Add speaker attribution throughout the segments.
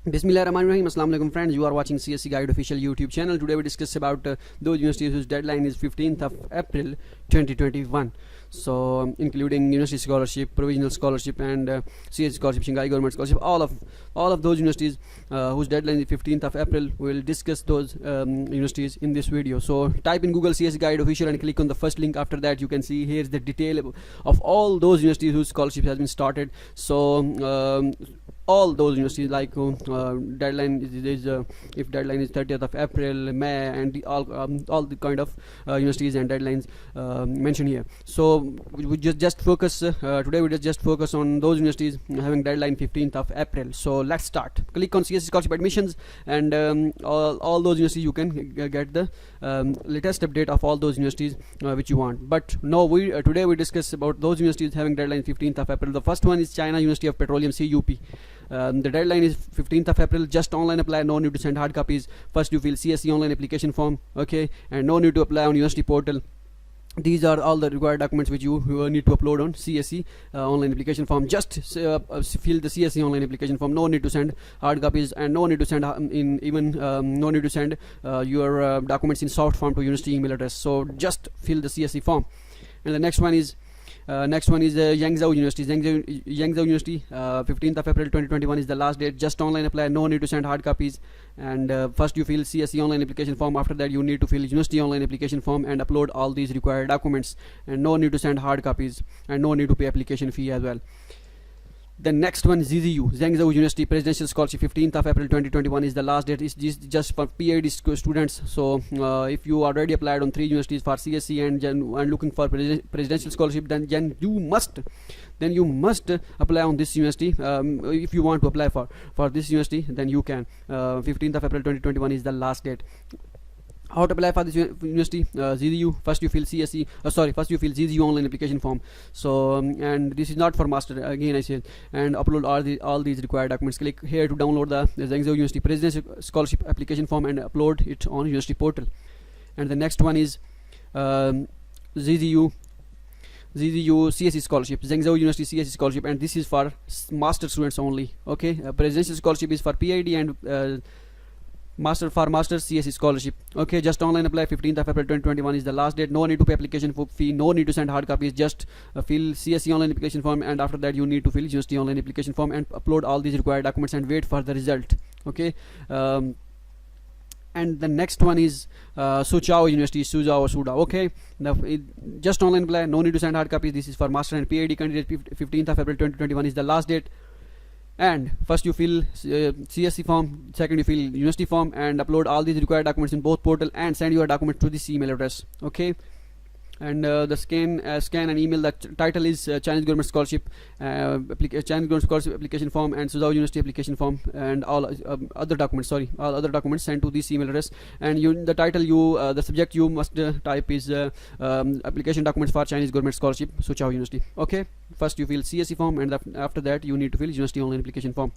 Speaker 1: Bismillahirrahmanirrahim. Assalamu alaikum friends, you are watching CSC Guide official YouTube channel. Today we discuss about those universities whose deadline is 15th of April 2021. So including university scholarship, provisional scholarship and CSC scholarship, Shanghai government scholarship, all of those universities whose deadline is 15th of April. We will discuss those universities in this video. So type in Google CSC Guide official and click on the first link. After that you can see here's the detail of all those universities whose scholarship has been started. So all those universities like deadline is if deadline is 30th of April, May, and all the kind of universities and deadlines mentioned here. So we just focus today. We just focus on those universities having deadline 15th of April. So let's start. Click on CSC scholarship admissions, and all those universities you can get the latest update of all those universities which you want. But no, we today we discuss about those universities having deadline 15th of April. The first one is China University of Petroleum, CUP. The deadline is 15th of April. Just online apply, no need to send hard copies. First you fill CSC online application form, okay, and no need to apply on university portal. These are all the required documents which you need to upload on CSC online application form. Just fill the CSC online application form. No need to send hard copies, and no need to send no need to send your documents in soft form to university email address. So just fill the CSC form. And the next one is Yangzhou University. Yangzhou University, 15th of April 2021 is the last date. Just online apply, no need to send hard copies. And first you fill CSC online application form. After that you need to fill university online application form and upload all these required documents. And no need to send hard copies, and no need to pay application fee as well. The next one, ZZU, Zengzhou University Presidential Scholarship, 15th of April 2021 is the last date. It's just for PhD students. So if you already applied on 3 universities for CSC and looking for presidential scholarship, then you must apply on this university. If you want to apply for this university, then you can. 15th of April 2021 is the last date. How to apply for this university? ZZU. First you fill CSC. First you fill ZZU online application form. So and this is not for master. Again I said, and upload all these required documents. Click here to download the Zengzhou University Presidential Scholarship application form and upload it on university portal. And the next one is ZZU CSC scholarship, Zhengzhou University CSC scholarship, and this is for master students only. Okay, presidential scholarship is for PhD and master CSC scholarship. Okay, just online apply. 15th of April 2021 is the last date. No need to pay application fee, no need to send hard copies. Just fill CSC online application form, and after that you need to fill university online application form and upload all these required documents and wait for the result. Okay, and the next one is Zhao University, Suda. Okay, now just online apply, no need to send hard copies. This is for master and PhD candidate. 15th of April 2021 is the last date. And first you fill CSC form, second you fill university form, and upload all these required documents in both portal and send your document to this email address. Okay, and the scan and email. The title is Chinese government scholarship, Chinese government scholarship application form and Zhao University application form, and all other documents. All other documents sent to this email address. And the title the subject you must type is application documents for Chinese government scholarship, Zhao University. Okay, first you fill CSC form, and after that you need to fill university online application form.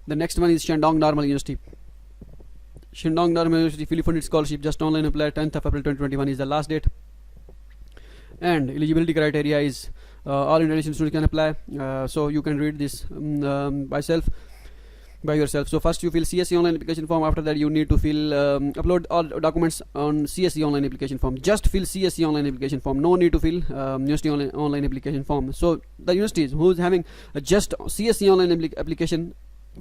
Speaker 1: The next one is Chendong Normal University. Chendong Normal University fully funded scholarship, just online apply. 10th of April 2021 is the last date. And eligibility criteria is all international students can apply. So you can read this by yourself. So first you fill CSC online application form. After that you need to fill upload all documents on CSC online application form. Just fill CSC online application form. No need to fill university online application form. So the universities who's having just CSC online application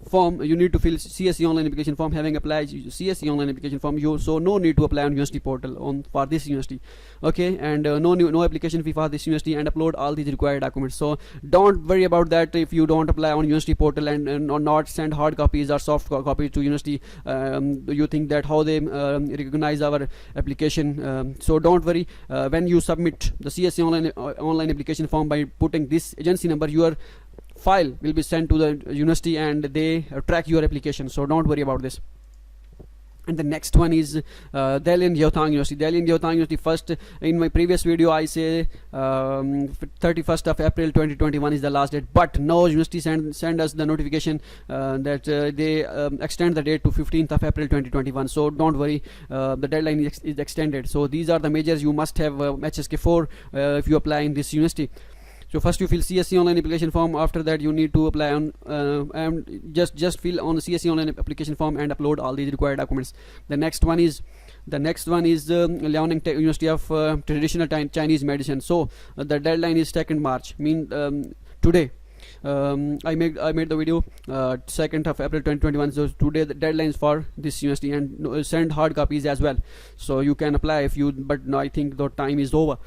Speaker 1: form, you need to fill CSC online application form. Having applied CSC online application form, so no need to apply on university portal for this university. Okay, and no application fee for this university, and upload all these required documents. So don't worry about that if you don't apply on university portal and not send hard copies or soft copies to university. You think that how they recognize our application. So don't worry. When you submit the CSC online application form by putting this agency number, your file will be sent to the university and they track your application. So don't worry about this. And the next one is Delhi and Jyothang University. Delhi and Jyothang University. First, in my previous video I say 31st of April 2021 is the last date, but no university send us the notification that they extend the date to 15th of April 2021. So don't worry, the deadline is extended. So these are the measures you must have HSK4 if you apply in this university. So first you fill CSC online application form. After that you need to apply on and just fill on the CSC online application form and upload all these required documents. The next one is Liaoning University of Traditional Chinese Medicine. So the deadline is 2nd March, today. I made the video 2nd of April 2021. So today the deadlines for this university, and send hard copies as well. So you can apply if you, but no, I think the time is over.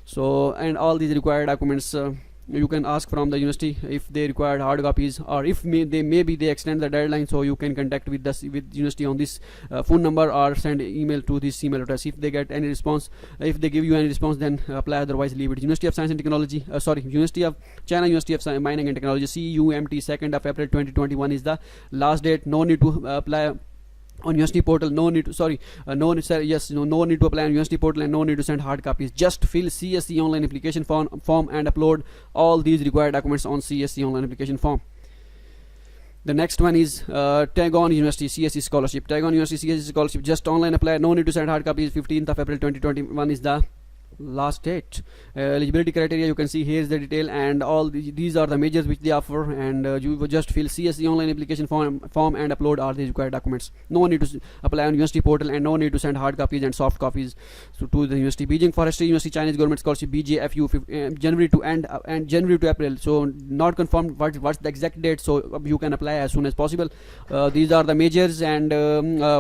Speaker 1: So, and all these required documents you can ask from the university if they require hard copies, or if they extend the deadline. So you can contact with university on this phone number, or send email to this email address. If they get any response, if they give you any response, then apply, otherwise leave it. University of Science and Technology, University of China, University of Mining and Technology, CUMT, 2nd of April 2021 is the last date. No need to apply on university portal. No need to no need to apply on university portal, and no need to send hard copies. Just fill CSC online application form and upload all these required documents on CSC online application form. The next one is Chendong University CSC scholarship. Chendong University CSC scholarship, just online apply. No need to send hard copies. 15th of April 2021 is the last date. Eligibility criteria, you can see here is the detail, and all these are the majors which they offer, and you will just fill CSC online application form and upload all these required documents. No need to apply on university portal, and no need to send hard copies and soft copies to the university. Beijing Forestry University Chinese Government Scholarship, BJFU, January to end and January to April. So not confirmed what's the exact date, so you can apply as soon as possible. These are the majors, and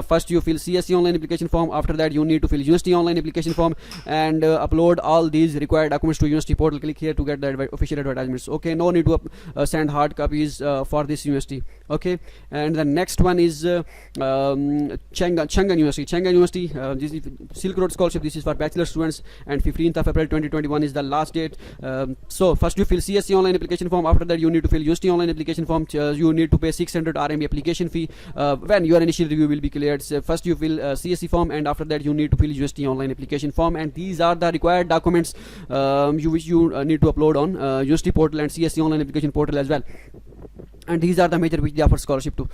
Speaker 1: first you fill CSC online application form. After that you need to fill university online application form and upload all these required documents to university portal. Click here to get the official advertisements. Okay, no need to send hard copies for this university. Okay, and the next one is Chengdu University. Chengdu University, this is Silk Road Scholarship. This is for bachelor students, and 15th of April 2021 is the last date. So first you fill CSC online application form. After that you need to fill university online application form. You need to pay 600 RMB application fee when your initial review will be cleared. So first you fill CSC form, and after that you need to fill university online application form, and these are the required documents which you need to upload on university portal and CSC online application portal as well. And these are the major which they offer scholarship to.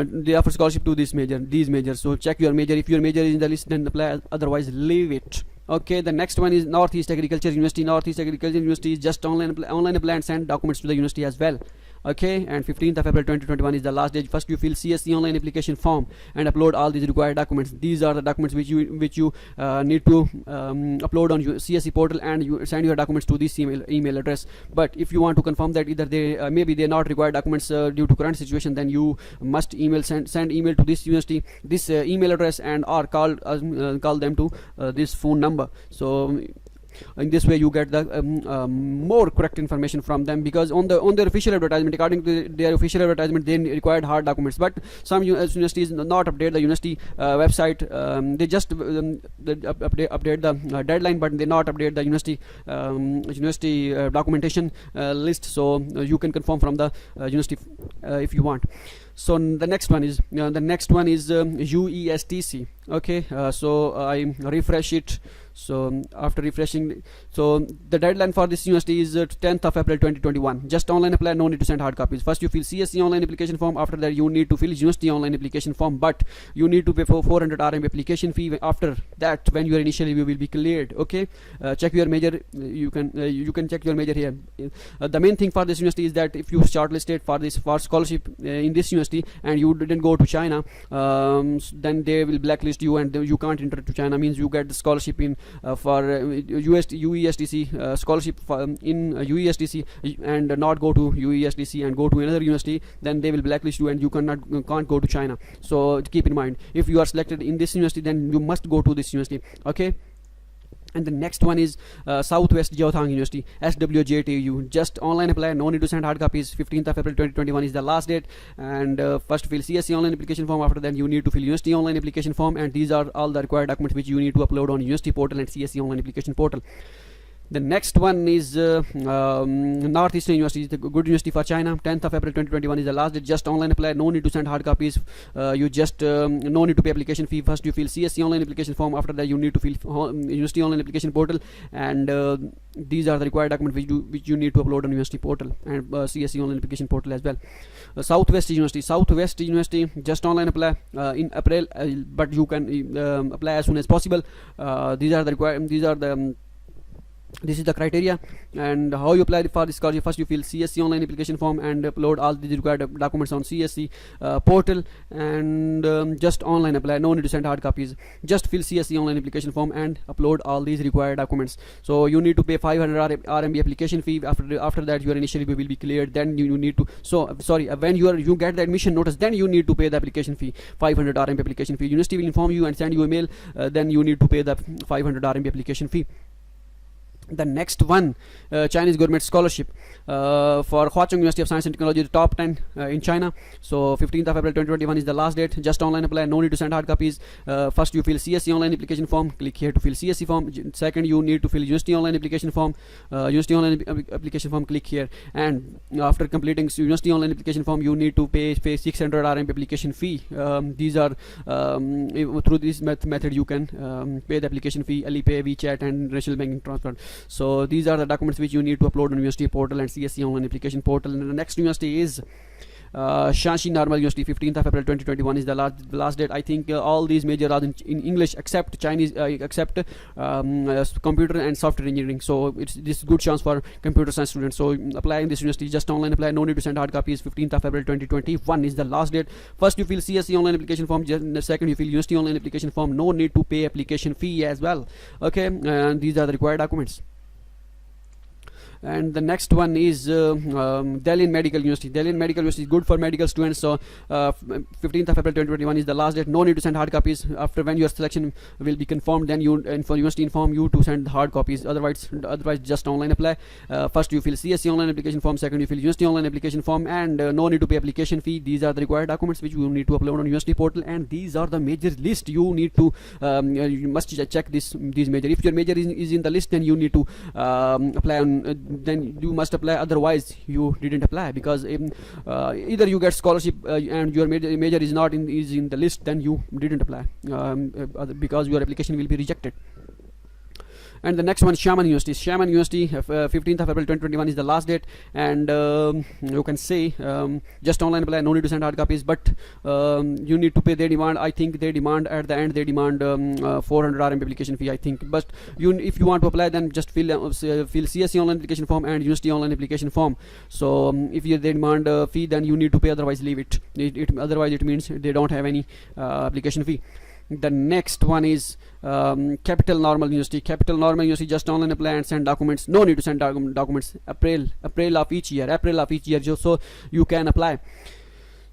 Speaker 1: They offer scholarship to these majors. So check your major. If your major is in the list, then apply, otherwise leave it. Okay, the next one is Northeast Agriculture University. Northeast Agriculture University is just online apply and send documents to the university as well. Okay, and 15th of April 2021 is the last date. First you fill CSC online application form and upload all these required documents. These are the documents which you need to upload on CSC portal, and you send your documents to this email address. But if you want to confirm that either they maybe they're not required documents due to current situation, then you must send email to this university, this email address, and or call them to this phone number. So in this way you get the more correct information from them, because on their official advertisement, according to their official advertisement, they required hard documents. But some universities not update the university website. They just update the deadline, but they not update the university documentation list. So you can confirm from the university if you want. So the next one is Uestc. Okay, so I refresh it. So after refreshing, so the deadline for this university is 10th of April 2021. Just online apply, no need to send hard copies. First you fill CSC online application form. After that you need to fill university online application form, but you need to pay for 400 RMB application fee. After that, when your initial review will be cleared. Okay, check your major. You can check your major here. The main thing for this university is that if you shortlisted for scholarship in this university and you didn't go to China, then they will blacklist you and you can't enter to China. Means you get the scholarship in for Uestc scholarship in Uestc, and not go to Uestc and go to another university, then they will blacklist you and you can't go to China. So keep in mind, if you are selected in this university, then you must go to this university. Okay. And the next one is Southwest Jyothang University, SWJTU. Just online apply, no need to send hard copies. 15th of April 2021 is the last date. And first fill CSC online application form. After that you need to fill university online application form, and these are all the required documents which you need to upload on university portal and CSC online application portal. The next one is Northeastern University, the good university for China. 10th of April 2021 is the last date. Just online apply, no need to send hard copies. You just no need to pay application fee. First you fill CSC online application form. After that you need to fill university online application portal, and these are the required documents which you need to upload on university portal and CSC online application portal as well. Southwest University, just online apply in April, but you can apply as soon as possible. These are the This is the criteria and how you apply for the scholarship. First you fill CSC online application form and upload all the required documents on CSC portal, and just online apply, no need to send hard copies. Just fill CSC online application form and upload all these required documents. So you need to pay 500 RMB application fee. After that your initial will be cleared. Then you need to, when you get the admission notice, then you need to pay the application fee, 500 RMB application fee. University will inform you and send you email, then you need to pay the 500 RMB application fee. The next one, Chinese government scholarship for Huacheng University of Science and Technology, the top 10 in China. So 15th of April 2021 is the last date. Just online apply, no need to send hard copies. First you fill CSC online application form, click here to fill CSC form. Second you need to fill University online application form, application form, click here. And after completing University online application form, you need to pay 600 RMB application fee. These are through this method you can pay the application fee, Alipay, WeChat and national banking transfer. So these are the documents which you need to upload on university portal and CSC online application portal. And the next university is Shan Normal University. 15th of April 2021 is the last date. I think all these major are in English except Chinese, except computer and software engineering. So this is good chance for computer science students. So apply in this university, just online apply, no need to send hard copies. 15th of April 2021 is the last date. First you fill CSC online application form, second you fill university online application form, no need to pay application fee as well. Okay, and these are the required documents. And the next one is Dalian Medical University. Dalian Medical University is good for medical students. So 15th of April 2021 is the last date. No need to send hard copies. After when your selection will be confirmed, then university inform you to send hard copies. Otherwise just online apply. First you fill CSC online application form, second you fill university online application form, and no need to pay application fee. These are the required documents which you need to upload on university portal, and these are the major list. You need to you must check these major. If your major is in the list, then you need to apply on then you must apply, otherwise you didn't apply, because either you get scholarship and your major is not in the list, then you didn't apply because your application will be rejected. And the next one, Xiamen University. Xiamen University, 15th of April 2021 is the last date, and you can say just online apply, no need to send hard copies, but you need to pay their demand. I think they demand at the end, they demand 400 RMB application fee, I think. But if you want to apply, then just fill CSC online application form and university online application form. So if they demand fee, then you need to pay, otherwise leave it. Otherwise it means they don't have any application fee. The next one is Capital Normal University. Capital Normal University, just online apply and send documents. No need to send documents. April of each year, so you can apply.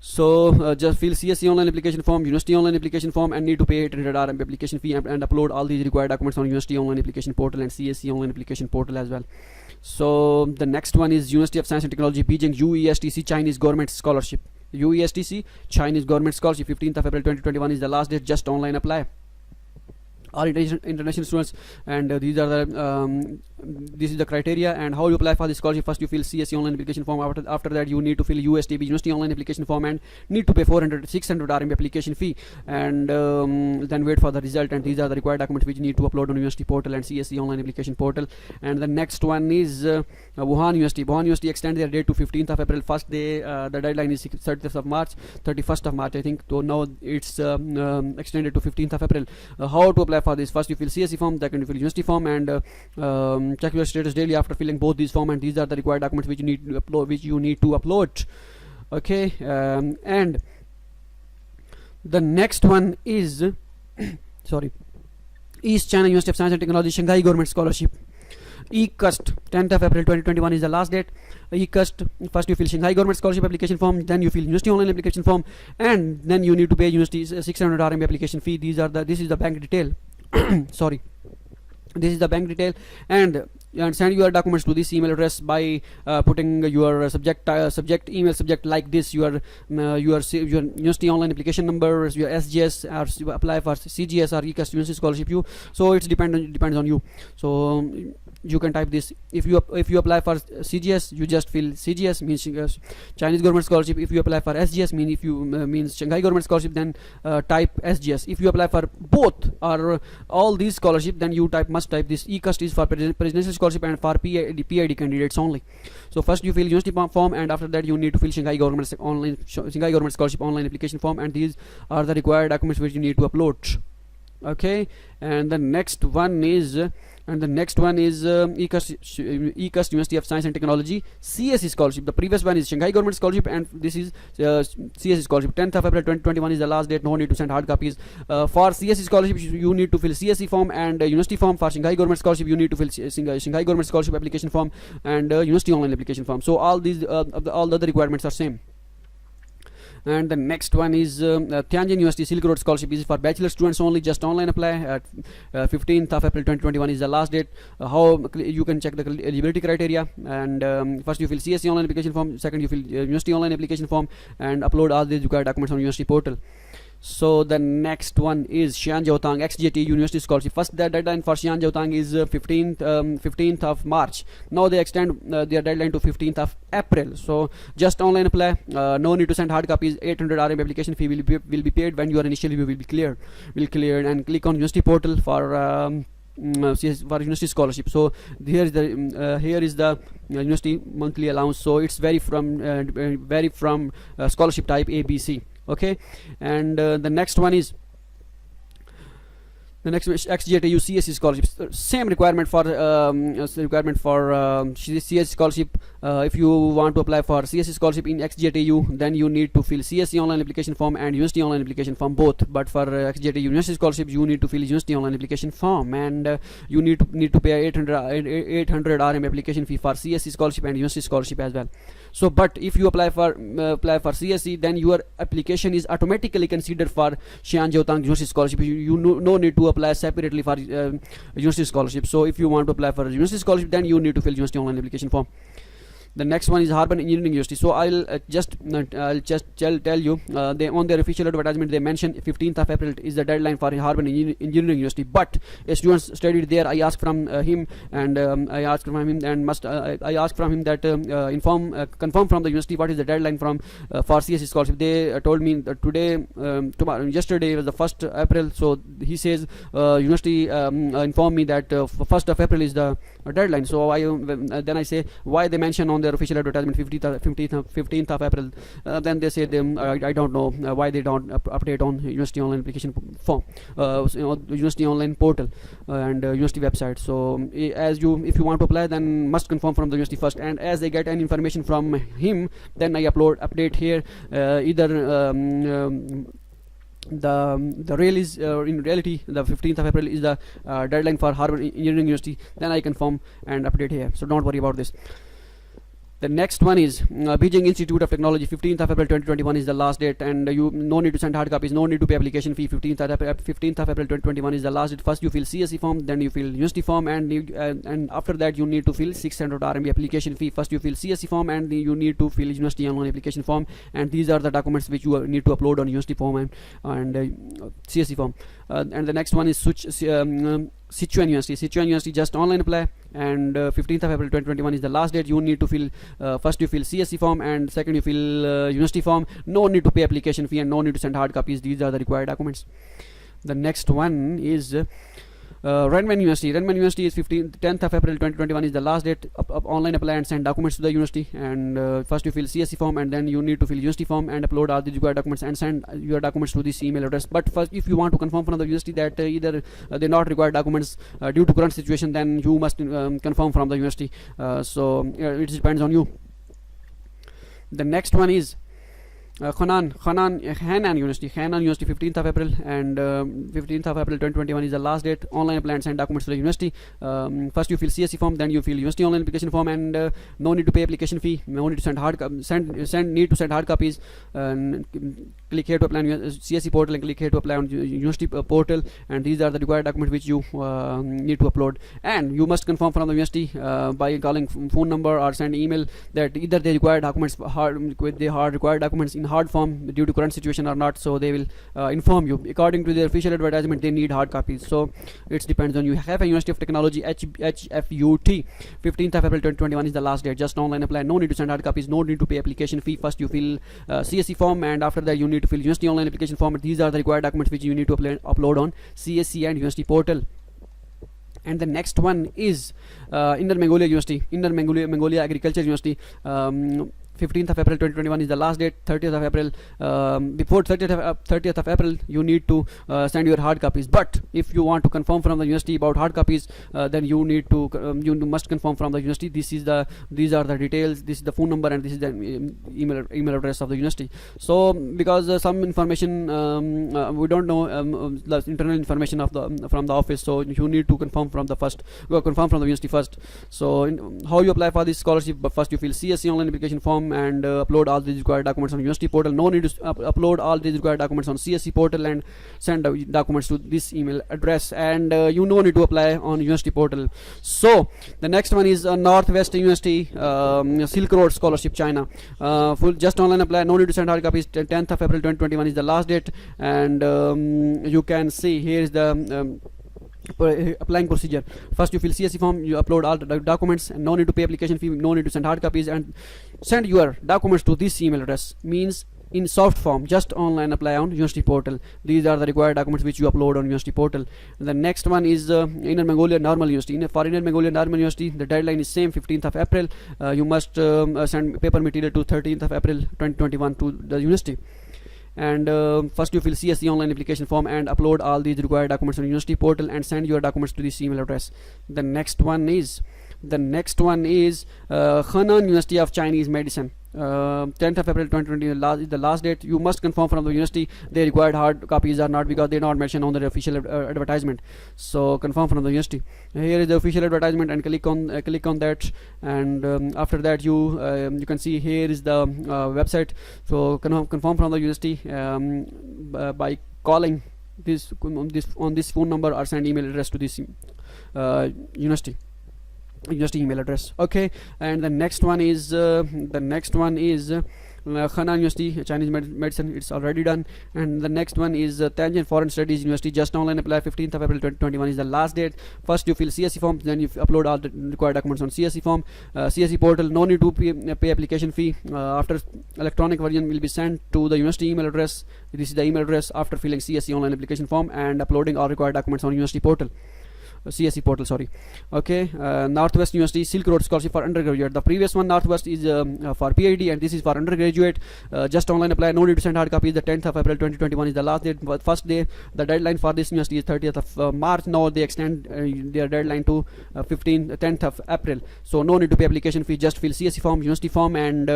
Speaker 1: So just fill CSC online application form, university online application form, and need to pay 800 RMB application fee, and upload all these required documents on university online application portal and CSC online application portal as well. So the next one is University of Science and Technology, Beijing, Uestc Chinese Government Scholarship. Uestc Chinese Government Scholarship, 15th of April 2021 is the last date. Just online apply. All international students, and these are the this is the criteria and how you apply for the scholarship. First you fill CSC online application form. After that you need to fill USTB university online application form and need to pay 600 RMB application fee, and then wait for the result. And these are the required documents which you need to upload on university portal and CSC online application portal. And the next one is Wuhan University. Wuhan University extend their date to 15th of April. First day the deadline is 31st of March I think. So now it's extended to 15th of April. How to apply for this? First you fill CSC form, second you fill university form, and check your status daily after filling both these forms. And these are the required documents which you need to upload. Okay, and the next one is sorry, East China University of Science and Technology Shanghai Government Scholarship. ECUST, 10th of April 2021 is the last date. ECUST, first you fill Shanghai Government Scholarship application form, then you fill University Online application form, and then you need to pay University 600 RMB application fee. This is the bank detail. Sorry, this is the bank detail, and send your documents to this email address by putting your subject email subject like this, your University Online application number, your SGS, or apply for CGS or ECUST University Scholarship. So it depends on you. So you can type this. If you apply for CGS, you just fill CGS, means Chinese Government Scholarship. If you apply for SGS, means Shanghai Government Scholarship, then type SGS. If you apply for both or all these scholarship, then you must type this. ECUST is for presidential scholarship and for PID candidates only. So first you fill university form, and after that you need to fill Shanghai Government Scholarship online application form, and these are the required documents which you need to upload. Okay, and the next one is And the next one is ECUST University of Science and Technology CSC scholarship. The previous one is Shanghai Government Scholarship, and this is CSC scholarship. 10th of April 2021 is the last date. No need to send hard copies. For CSC scholarship, you need to fill CSC form and university form. For Shanghai Government Scholarship, you need to fill Shanghai Government Scholarship application form and university online application form. So all these all the other requirements are same. And the next one is Tianjin University Silk Road Scholarship. Is for bachelor students only, just online apply. At 15th of April 2021 is the last date. How you can check the eligibility criteria, and first you fill CSC online application form, second you fill university online application form, and upload all these required documents on university portal. So the next one is Shan Jyothang XJT University Scholarship. First, the deadline for Shan Jyothang is 15th of March. Now they extend their deadline to 15th of April. So just online apply. No need to send hard copies. 800 RM application fee will be paid when your initial review will be cleared. And click on university portal for university scholarship. So here is the university monthly allowance. So it's vary from scholarship type ABC. Okay, and the next one is XJTU CSC scholarship. Same requirement for CSC scholarship. If you want to apply for CSC scholarship in XJTU, then you need to fill CSC online application form and university online application form both. But for XJTU university scholarship, you need to fill university online application form, and you need to pay 800 RM application fee for CSC scholarship and university scholarship as well. So, but if you apply for CSC, then your application is automatically considered for Shan Jyothang University Scholarship. You no need to apply separately for university scholarship. So, if you want to apply for university scholarship, then you need to fill university online application form. The next one is Harvard Engineering University. So I'll just tell you, they on their official advertisement they mention 15th of April is the deadline for Harvard Engineering University. But a student studied there. I asked from him, and I asked from him that confirm from the university what is the deadline from for CSC scholarship. They told me that yesterday was the 1st April. So he says university informed me that 1st of April is the deadline. So then I say why they mention on their official advertisement 15th of April. Then they say I don't know why they don't update on university online application form, university online portal and university website. So if you want to apply, then must confirm from the university first, and as they get any information from him, then I update here. Either the real is in reality the 15th of April is the deadline for Harvard Engineering University, then I confirm and update here. So don't worry about this. The next one is Beijing Institute of Technology. 15th of April 2021 is the last date, and you no need to send hard copies, no need to pay application fee. 15th of April 2021 is the last date. First you fill CSC form, then you fill university form, and after that you need to fill 600 RMB application fee. First you fill CSC form, and you need to fill university online application form, and these are the documents which you need to upload on university form and CSC form. And the next one is Sichuan University. Sichuan University, just online apply, and 15th of April 2021 is the last date. You need to fill first you fill CSC form, and second you fill university form. No need to pay application fee, and no need to send hard copies. These are the required documents. The next one is Renmin University. Renmin University is 10th of April 2021 is the last date. Online apply and send documents to the university, and first you fill CSC form, and then you need to fill university form and upload all the required documents and send your documents to this email address. But first, if you want to confirm from the university that either they're not required documents due to current situation, then you must confirm from the university. So it depends on you. The next one is Hainan University. Hainan University, 15th of April, and 15th of April 2021 is the last date. Online apply and send documents to the university. First you fill CSC form, then you fill university online application form, and no need to pay application fee. No need to send need to send hard copies. And click here to apply on CSC portal, and click here to apply on university portal. And these are the required documents which you need to upload. And you must confirm from the university by calling phone number or send email that either they require documents required documents in hard form due to current situation or not. So they will inform you according to their official advertisement. They need hard copies, so it depends on you. Have a University of Technology HFUT. 15th of April 2021 is the last date. Just online apply. No need to send hard copies. No need to pay application fee. First you fill CSC form, and after that you need to fill university online application form. These are the required documents which you need to upload on CSC and university portal. And the next one is Inner Mongolia University. Inner Mongolia Agriculture University. 15th of April 2021 is the last date. 30th of April, before 30th of April you need to send your hard copies. But if you want to confirm from the university about hard copies, then you need to you must confirm from the university. These are the details, this is the phone number, and this is the email address of the university. So because some information we don't know, the internal information of the from the office, so you need to confirm from the university first. So how you apply for this scholarship? But first you fill CSC online application form and upload all these required documents on university portal. No need to upload all these required documents on CSC portal and send documents to this email address, and you no need to apply on university portal. So the next one is Northwest University Silk Road Scholarship China. Full just online apply, no need to send hard copies. 10th of April 2021 is the last date, and you can see here is the applying procedure. First you fill CSC form, you upload all the documents, and no need to pay application fee, no need to send hard copies, and send your documents to this email address. Means in soft form, just online apply on university portal. These are the required documents which you upload on university portal. And the next one is Inner Mongolia Normal University. For Inner Mongolia Normal University, the deadline is same, 15th of April. You must send paper material to 13th of April 2021 to the university. And first you fill CSC online application form and upload all these required documents on university portal and send your documents to this email address. The next one is Henan University of Chinese Medicine. 10th of April 2020 is the last date. You must confirm from the university they required hard copies or not, because they are not mentioned on the official advertisement. So confirm from the university. Here is the official advertisement, and click on that, and after that you can see here is the website. So confirm from the university by calling this on this phone number or send email address to this university email address. Okay, and the next one is Henan University Chinese Medicine. It's already done. And the next one is Tianjin Foreign Studies University. Just online apply. 15th of April 2021 is the last date. First you fill CSC form, then you upload all the required documents on CSC form. CSC portal, no need to pay application fee. After electronic version will be sent to the university email address. This is the email address after filling CSC online application form and uploading all required documents on university portal. CSC portal, sorry. Okay, Northwest University Silk Road Scholarship for undergraduate. The previous one, Northwest, is for PhD, and this is for undergraduate. Just online apply, no need to send hard copies. The 10th of April 2021 is the last date. But first day, the deadline for this university is 30th of March. Now they extend their deadline to 10th of April. So no need to pay application fee. Just fill CSC form, university form, and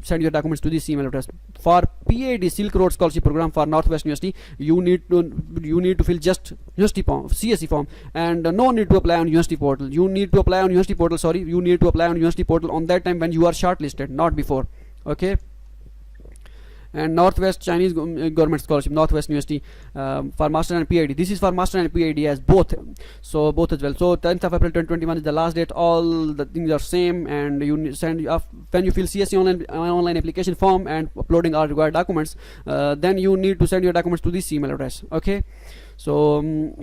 Speaker 1: send your documents to this email address. For PhD Silk Road Scholarship Program for Northwest University, you need to fill just university form, CSC form, and no need to apply on university portal. You need to apply on university portal on that time when you are shortlisted, not before. Okay. And Northwest Chinese Government Scholarship, Northwest University, for Master and PhD. This is for Master and PhD as both. So both as well. So 10th of April 2021 is the last date. All the things are same, and you send when you fill CSC online application form and uploading all required documents, then you need to send your documents to this email address. Okay. So you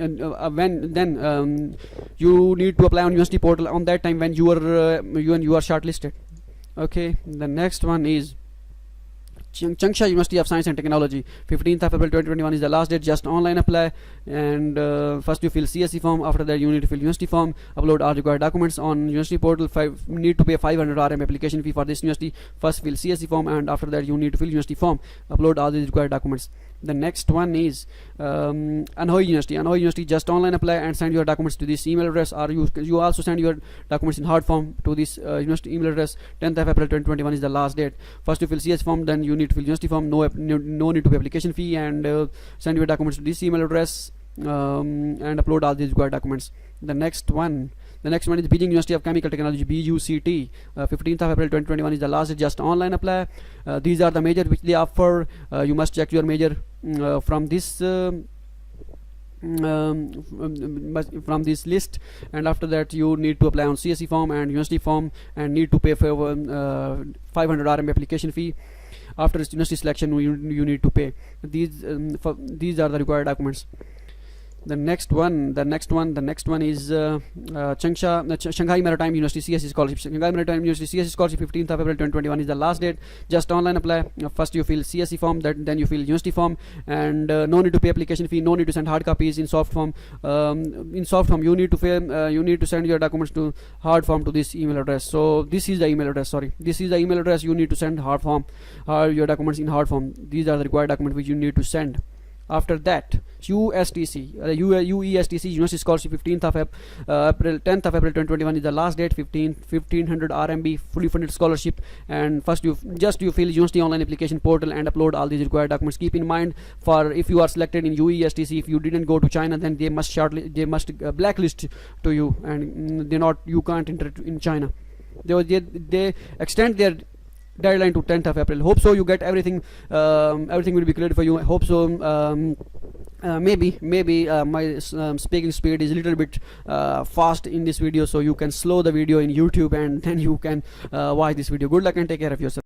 Speaker 1: need to apply on university portal on that time when you are shortlisted. Okay. The next one is Changsha University of Science and Technology. 15th of April 2021 is the last date. Just online apply, and first you fill CSC form. After that you need to fill university form, upload all required documents on university portal. Need to pay 500 RM application fee for this university. First fill CSC form, and after that you need to fill university form, upload all these required documents. The next one is Anhui University. Anhui University, just online apply and send your documents to this email address, or you also send your documents in hard form to this university email address. 10th of April 2021 is the last date. First you fill CS form, then you need to fill university form. No need to pay application fee, and send your documents to this email address, and upload all these required documents. The next one is Beijing University of Chemical Technology, BUCT. 15th of April 2021 is the last. Just online apply. These are the major which they offer. You must check your major from this list, and after that you need to apply on CSC form and university form, and need to pay for 500 RM application fee. After university selection you need to pay. These are the required documents. The next one is Shanghai Maritime University CSC scholarship. Shanghai Maritime University CSC scholarship, 15th of April 2021 is the last date. Just online apply. First you fill CSC form, then you fill university form, and no need to pay application fee, no need to send hard copies in soft form. You need to send your documents to hard form to this email address. So this is the email address. You need to send your documents in hard form. These are the required documents which you need to send. After that, Uestc, University Scholarship, 10th of April 2021 is the last date. 1500 RMB fully funded scholarship. And first you fill university online application portal and upload all these required documents. Keep in mind, for if you are selected in Uestc, if you didn't go to China, then they must blacklist to you, and you can't enter in China. They extend their deadline to 10th of April. Hope so you get everything. Everything will be cleared for you. Hope so. Maybe my speaking speed is a little bit fast in this video, so you can slow the video in YouTube, and then you can watch this video. Good luck and take care of yourself.